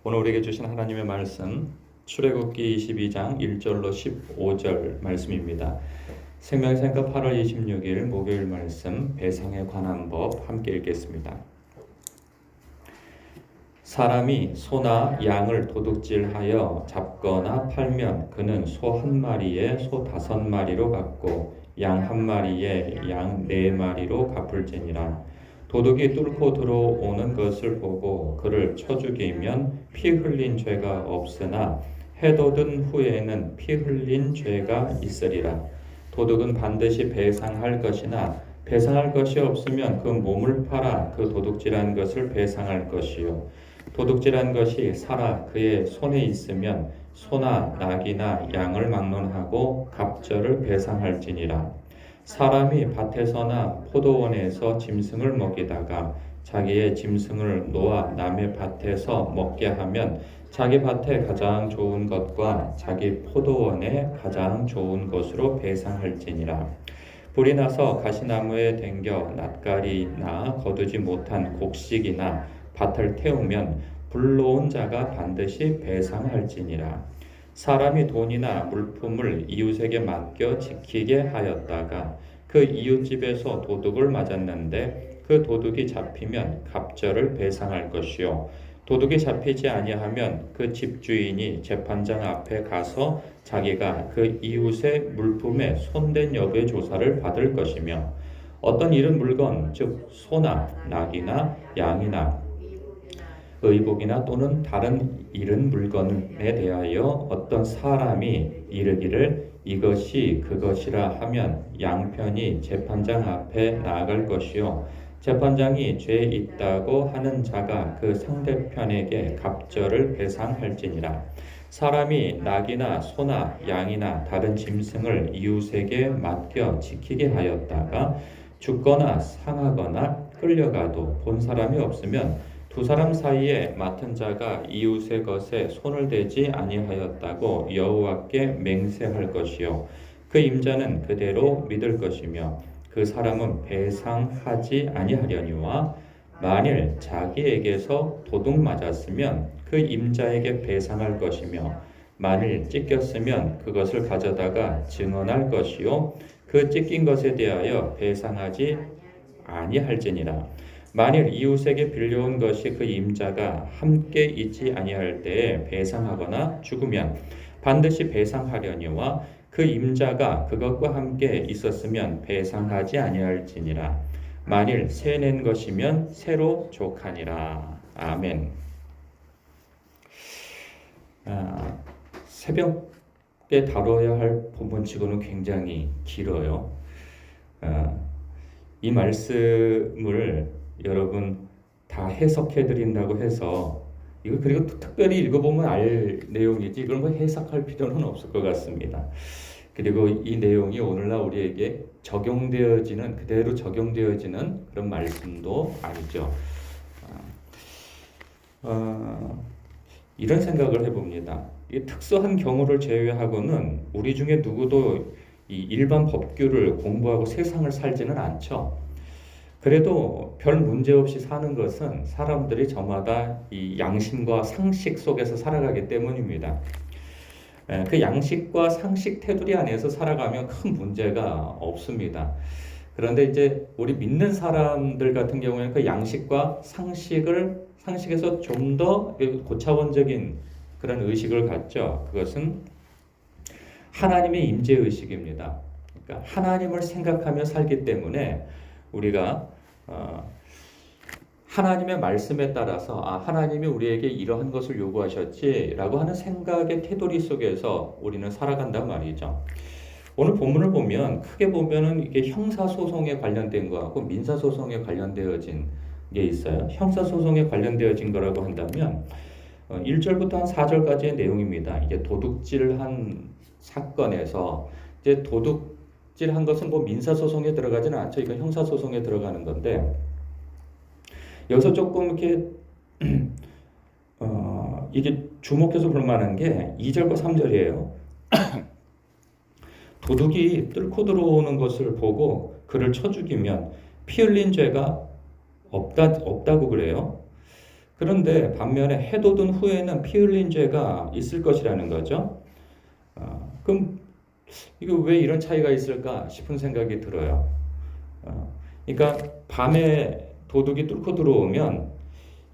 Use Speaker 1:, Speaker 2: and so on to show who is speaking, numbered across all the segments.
Speaker 1: 오늘 우리에게 주신 하나님의 말씀 출애굽기 22장 1절로 15절 말씀입니다. 생명의샘과 8월 26일 목요일 말씀 배상에 관한 법 함께 읽겠습니다. 사람이 소나 양을 도둑질하여 잡거나 팔면 그는 소 한 마리에 소 5마리로 갚고 양 한 마리에 양 4마리로 갚을지니라. 도둑이 뚫고 들어오는 것을 보고 그를 쳐 죽이면 피 흘린 죄가 없으나 해돋은 후에는 피 흘린 죄가 있으리라. 도둑은 반드시 배상할 것이나 배상할 것이 없으면 그 몸을 팔아 그 도둑질한 것을 배상할 것이요. 도둑질한 것이 살아 그의 손에 있으면 소나 낙이나 양을 막론하고 갑절을 배상할지니라. 사람이 밭에서나 포도원에서 짐승을 먹이다가 자기의 짐승을 놓아 남의 밭에서 먹게 하면 자기 밭에 가장 좋은 것과 자기 포도원에 가장 좋은 것으로 배상할지니라. 불이 나서 가시나무에 댕겨 낫가리나 거두지 못한 곡식이나 밭을 태우면 불러온 자가 반드시 배상할지니라. 사람이 돈이나 물품을 이웃에게 맡겨 지키게 하였다가 그 이웃집에서 도둑을 맞았는데 그 도둑이 잡히면 갑절을 배상할 것이요. 도둑이 잡히지 아니하면 그 집주인이 재판장 앞에 가서 자기가 그 이웃의 물품에 손댄 여부의 조사를 받을 것이며 어떤 잃은 물건 즉 소나 낙이나 양이나 의복이나 또는 다른 잃은 물건에 대하여 어떤 사람이 이르기를 이것이 그것이라 하면 양편이 재판장 앞에 나아갈 것이요. 재판장이 죄 있다고 하는 자가 그 상대편에게 갑절을 배상할지니라. 사람이 낙이나 소나 양이나 다른 짐승을 이웃에게 맡겨 지키게 하였다가 죽거나 상하거나 끌려가도 본 사람이 없으면 두 사람 사이에 맡은 자가 이웃의 것에 손을 대지 아니하였다고 여호와께 맹세할 것이요. 그 임자는 그대로 믿을 것이며 그 사람은 배상하지 아니하려니와 만일 자기에게서 도둑 맞았으면 그 임자에게 배상할 것이며 만일 찢겼으면 그것을 가져다가 증언할 것이요. 그 찢긴 것에 대하여 배상하지 아니할지니라. 만일 이웃에게 빌려온 것이 그 임자가 함께 있지 아니할 때에 배상하거나 죽으면 반드시 배상하려니와 그 임자가 그것과 함께 있었으면 배상하지 아니할지니라. 만일 새 낸 것이면 새로 족하니라. 아멘. 새벽에 다뤄야 할 본문치고는 굉장히 길어요. 이 말씀을 여러분 다 해석해 드린다고 해서 이거 그리고 특별히 읽어보면 알 내용이지 이걸 뭐 해석할 필요는 없을 것 같습니다. 그리고 이 내용이 오늘날 우리에게 적용되어지는 그대로 적용되어지는 그런 말씀도 아니죠. 이런 생각을 해봅니다. 이 특수한 경우를 제외하고는 우리 중에 누구도 이 일반 법규를 공부하고 세상을 살지는 않죠. 그래도 별 문제 없이 사는 것은 사람들이 저마다 이 양심과 상식 속에서 살아가기 때문입니다. 그 양식과 상식 테두리 안에서 살아가면 큰 문제가 없습니다. 그런데 이제 우리 믿는 사람들 같은 경우에는 그 양식과 상식에서 좀 더 고차원적인 그런 의식을 갖죠. 그것은 하나님의 임재 의식입니다. 그러니까 하나님을 생각하며 살기 때문에 우리가 하나님의 말씀에 따라서 하나님이 우리에게 이러한 것을 요구하셨지라고 하는 생각의 테두리 속에서 우리는 살아간단 말이죠. 오늘 본문을 보면 크게 보면은 이게 형사소송에 관련된 거하고 민사소송에 관련되어진 게 있어요. 형사소송에 관련되어진 거라고 한다면 1절부터 한 4절까지의 내용입니다. 이게 도둑질한 사건에서 이제 도둑질한 것은 뭐 민사소송에 들어가지는 않죠. 이건 형사소송에 들어가는 건데 여기서 조금 이렇게 이게 주목해서 볼 만한 게 2절과 3절이에요. 도둑이 뚫고 들어오는 것을 보고 그를 쳐 죽이면 피 흘린 죄가 없다고 그래요. 그런데 반면에 해돋은 후에는 피 흘린 죄가 있을 것이라는 거죠. 그럼 이거 왜 이런 차이가 있을까 싶은 생각이 들어요. 그러니까 밤에 도둑이 뚫고 들어오면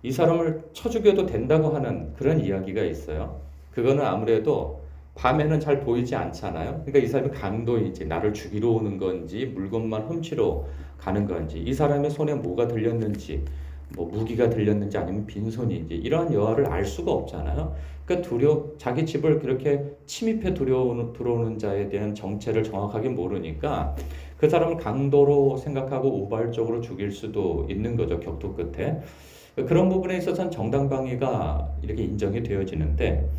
Speaker 1: 이 사람을 쳐 죽여도 된다고 하는 그런 이야기가 있어요. 그거는 아무래도 밤에는 잘 보이지 않잖아요. 그러니까 이 사람이 강도인지 나를 죽이러 오는 건지 물건만 훔치러 가는 건지 이 사람의 손에 뭐가 들렸는지 뭐 무기가 들렸는지 아니면 빈손인지 이러한 여하를 알 수가 없잖아요. 그러니까 자기 집을 그렇게 침입해 들어오는 자에 대한 정체를 정확하게 모르니까 그 사람을 강도로 생각하고 우발적으로 죽일 수도 있는 거죠. 격투 끝에. 그런 부분에 있어서는 정당방위가 이렇게 인정이 되어지는데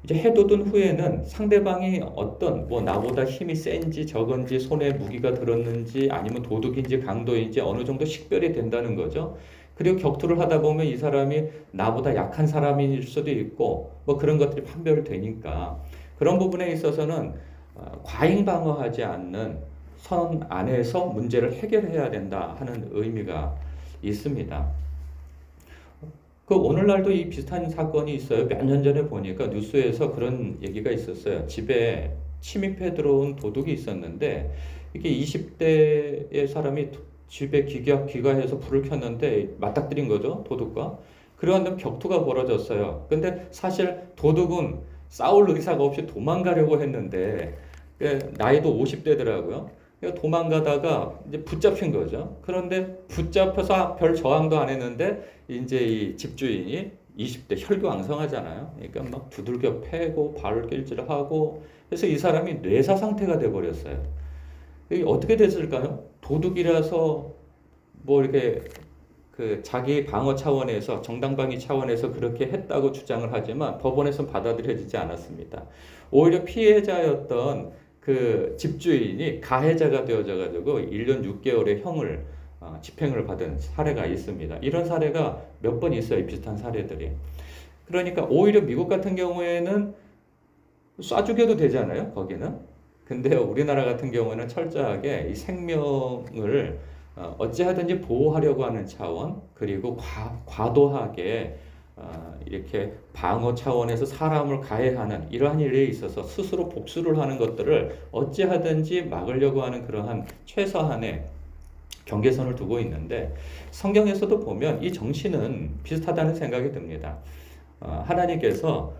Speaker 1: 이제 해돋은 후에는 상대방이 어떤 뭐 나보다 힘이 센지 적은지 손에 무기가 들었는지 아니면 도둑인지 강도인지 어느 정도 식별이 된다는 거죠. 그리고 격투를 하다 보면 이 사람이 나보다 약한 사람일 수도 있고 뭐 그런 것들이 판별되니까 그런 부분에 있어서는 과잉 방어하지 않는 선 안에서 문제를 해결해야 된다 하는 의미가 있습니다. 그 오늘날도 이 비슷한 사건이 있어요. 몇 년 전에 보니까 뉴스에서 그런 얘기가 있었어요. 집에 침입해 들어온 도둑이 있었는데 이게 20대의 사람이 집에 귀가해서 불을 켰는데 맞닥뜨린 거죠. 도둑과. 그러한 격투가 벌어졌어요. 근데 사실 도둑은 싸울 의사가 없이 도망가려고 했는데 나이도 50대더라고요. 도망가다가 이제 붙잡힌 거죠. 그런데 붙잡혀서 별 저항도 안 했는데 이제 이 집주인이 20대 혈기왕성하잖아요. 그러니까 막 두들겨 패고 발길질하고 그래서 이 사람이 뇌사 상태가 돼 버렸어요. 이게 어떻게 됐을까요? 도둑이라서 뭐 이렇게 그 자기 방어 차원에서 정당방위 차원에서 그렇게 했다고 주장을 하지만 법원에서는 받아들여지지 않았습니다. 오히려 피해자였던 그 집주인이 가해자가 되어져 가지고 1년 6개월의 형을 집행을 받은 사례가 있습니다. 이런 사례가 몇 번 있어요. 비슷한 사례들이. 그러니까 오히려 미국 같은 경우에는 쏴 죽여도 되잖아요. 거기는. 근데 우리나라 같은 경우는 철저하게 이 생명을 어찌하든지 보호하려고 하는 차원 그리고 과도하게 이렇게 방어 차원에서 사람을 가해하는 이러한 일에 있어서 스스로 복수를 하는 것들을 어찌하든지 막으려고 하는 그러한 최소한의 경계선을 두고 있는데 성경에서도 보면 이 정신은 비슷하다는 생각이 듭니다. 하나님께서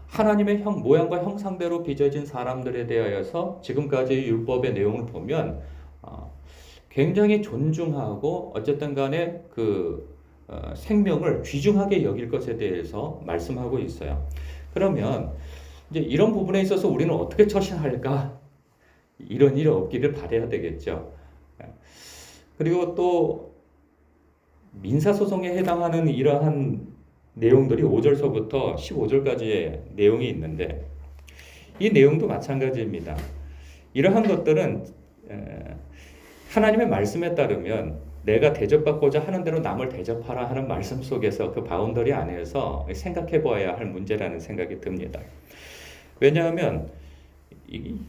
Speaker 1: 하나님의 모양과 형상대로 빚어진 사람들에 대하여서 지금까지 율법의 내용을 보면 굉장히 존중하고 어쨌든 간에 그 생명을 귀중하게 여길 것에 대해서 말씀하고 있어요. 그러면 이제 이런 부분에 있어서 우리는 어떻게 처신할까? 이런 일이 없기를 바라야 되겠죠. 그리고 또 민사소송에 해당하는 이러한 내용들이 5절서부터 15절까지의 내용이 있는데 이 내용도 마찬가지입니다. 이러한 것들은 하나님의 말씀에 따르면 내가 대접받고자 하는 대로 남을 대접하라 하는 말씀 속에서 그 바운더리 안에서 생각해 보아야 할 문제라는 생각이 듭니다. 왜냐하면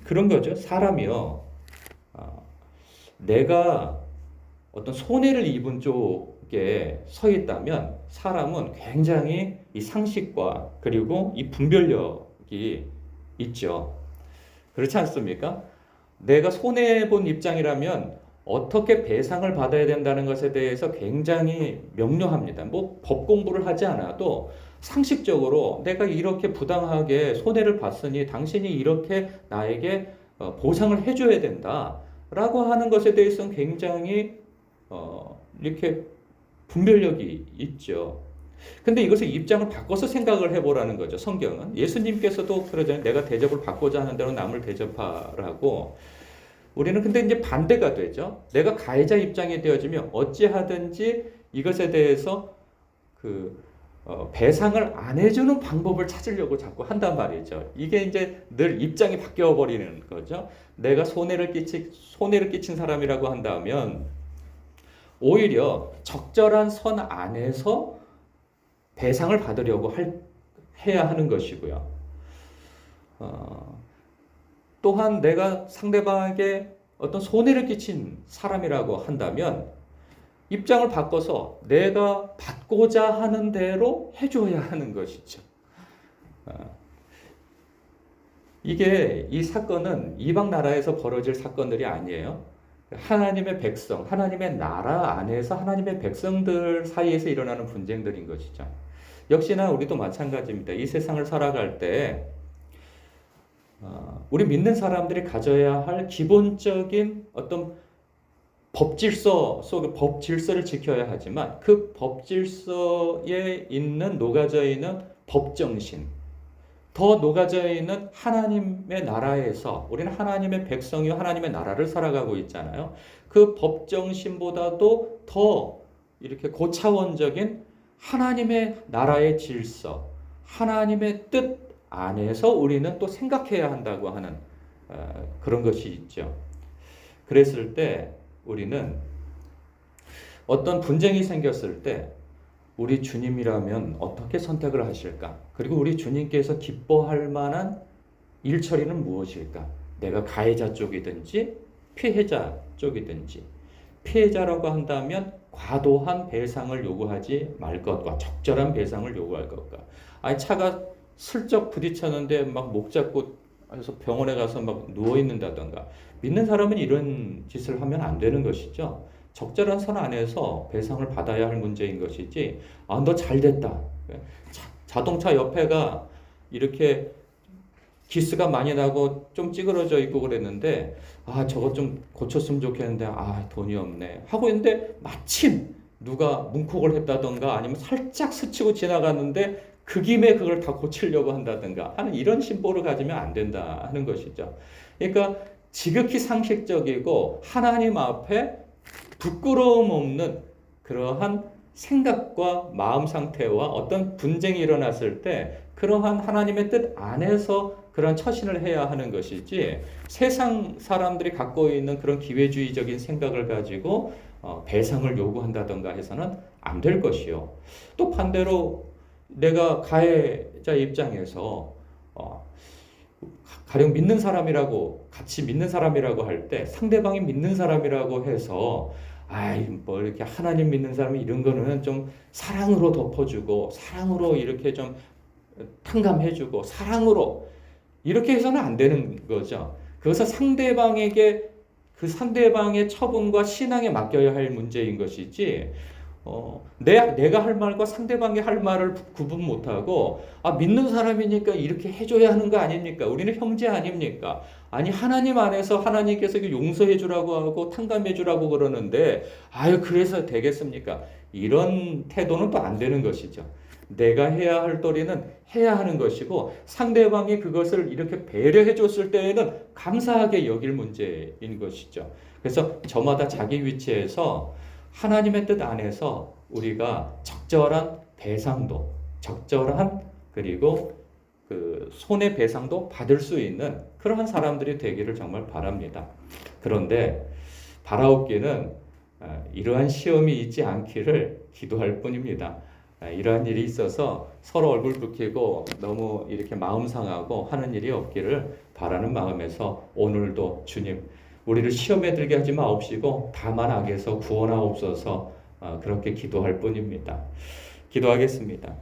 Speaker 1: 그런 거죠. 사람이요. 내가 어떤 손해를 입은 쪽에 서 있다면 사람은 굉장히 이 상식과 그리고 이 분별력이 있죠. 그렇지 않습니까? 내가 손해본 입장이라면 어떻게 배상을 받아야 된다는 것에 대해서 굉장히 명료합니다. 뭐 법 공부를 하지 않아도 상식적으로 내가 이렇게 부당하게 손해를 봤으니 당신이 이렇게 나에게 보상을 해줘야 된다라고 하는 것에 대해서는 굉장히 이렇게 분별력이 있죠. 근데 이것을 입장을 바꿔서 생각을 해보라는 거죠. 성경은. 예수님께서도 그러잖아요. 내가 대접을 받고자 하는 대로 남을 대접하라고. 우리는 근데 이제 반대가 되죠. 내가 가해자 입장이 되어지면 어찌하든지 이것에 대해서 배상을 안 해주는 방법을 찾으려고 자꾸 한단 말이죠. 이게 이제 늘 입장이 바뀌어 버리는 거죠. 내가 손해를 끼친 사람이라고 한다면 오히려 적절한 선 안에서 배상을 받으려고 해야 하는 것이고요. 또한 내가 상대방에게 어떤 손해를 끼친 사람이라고 한다면 입장을 바꿔서 내가 받고자 하는 대로 해줘야 하는 것이죠. 이게 이 사건은 이방 나라에서 벌어질 사건들이 아니에요. 하나님의 백성, 하나님의 나라 안에서 하나님의 백성들 사이에서 일어나는 분쟁들인 것이죠. 역시나 우리도 마찬가지입니다. 이 세상을 살아갈 때 우리 믿는 사람들이 가져야 할 기본적인 어떤 법 질서를 지켜야 하지만 그 법 질서에 녹아져 있는 법 정신, 더 녹아져 있는 하나님의 나라에서 우리는 하나님의 백성이요 하나님의 나라를 살아가고 있잖아요. 그 법 정신보다도 더 이렇게 고차원적인 하나님의 나라의 질서, 하나님의 뜻 안에서 우리는 또 생각해야 한다고 하는 그런 것이 있죠. 그랬을 때 우리는 어떤 분쟁이 생겼을 때 우리 주님이라면 어떻게 선택을 하실까? 그리고 우리 주님께서 기뻐할 만한 일처리는 무엇일까? 내가 가해자 쪽이든지 피해자 쪽이든지, 피해자라고 한다면 과도한 배상을 요구하지 말 것과 적절한 배상을 요구할 것과, 아니 차가 슬쩍 부딪혔는데 막 목 잡고 해서 병원에 가서 막 누워 있는다던가, 믿는 사람은 이런 짓을 하면 안 되는 것이죠. 적절한 선 안에서 배상을 받아야 할 문제인 것이지, 아, 너 잘 됐다. 자동차 옆에가 이렇게 기스가 많이 나고 좀 찌그러져 있고 그랬는데, 아, 저거 좀 고쳤으면 좋겠는데, 아, 돈이 없네. 하고 있는데, 마침 누가 문콕을 했다던가 아니면 살짝 스치고 지나갔는데, 그 김에 그걸 다 고치려고 한다든가 하는 이런 심보를 가지면 안 된다 하는 것이죠. 그러니까 지극히 상식적이고 하나님 앞에 부끄러움 없는 그러한 생각과 마음 상태와 어떤 분쟁이 일어났을 때 그러한 하나님의 뜻 안에서 그런 처신을 해야 하는 것이지, 세상 사람들이 갖고 있는 그런 기회주의적인 생각을 가지고 배상을 요구한다던가 해서는 안 될 것이요. 또 반대로 내가 가해자 입장에서 가령 믿는 사람이라고, 같이 믿는 사람이라고 할 때 상대방이 믿는 사람이라고 해서 아이 뭐 이렇게 하나님 믿는 사람이 이런 거는 좀 사랑으로 덮어주고 사랑으로 이렇게 좀 탕감해주고 사랑으로 이렇게 해서는 안 되는 거죠. 그것은 상대방에게 그 상대방의 처분과 신앙에 맡겨야 할 문제인 것이지, 내가 할 말과 상대방이 할 말을 구분 못하고, 아, 믿는 사람이니까 이렇게 해줘야 하는 거 아닙니까? 우리는 형제 아닙니까? 아니, 하나님 안에서 하나님께서 용서해 주라고 하고 탕감해 주라고 그러는데, 아유, 그래서 되겠습니까? 이런 태도는 또 안 되는 것이죠. 내가 해야 할 도리는 해야 하는 것이고, 상대방이 그것을 이렇게 배려해 줬을 때에는 감사하게 여길 문제인 것이죠. 그래서 저마다 자기 위치에서 하나님의 뜻 안에서 우리가 적절한 배상도, 적절한 그리고 그 손해배상도 받을 수 있는 그러한 사람들이 되기를 정말 바랍니다. 그런데 바라옵기는 이러한 시험이 있지 않기를 기도할 뿐입니다. 이러한 일이 있어서 서로 얼굴 붉히고 너무 이렇게 마음 상하고 하는 일이 없기를 바라는 마음에서 오늘도 주님, 우리를 시험에 들게 하지 마옵시고 다만 악에서 구원하옵소서, 그렇게 기도할 뿐입니다. 기도하겠습니다.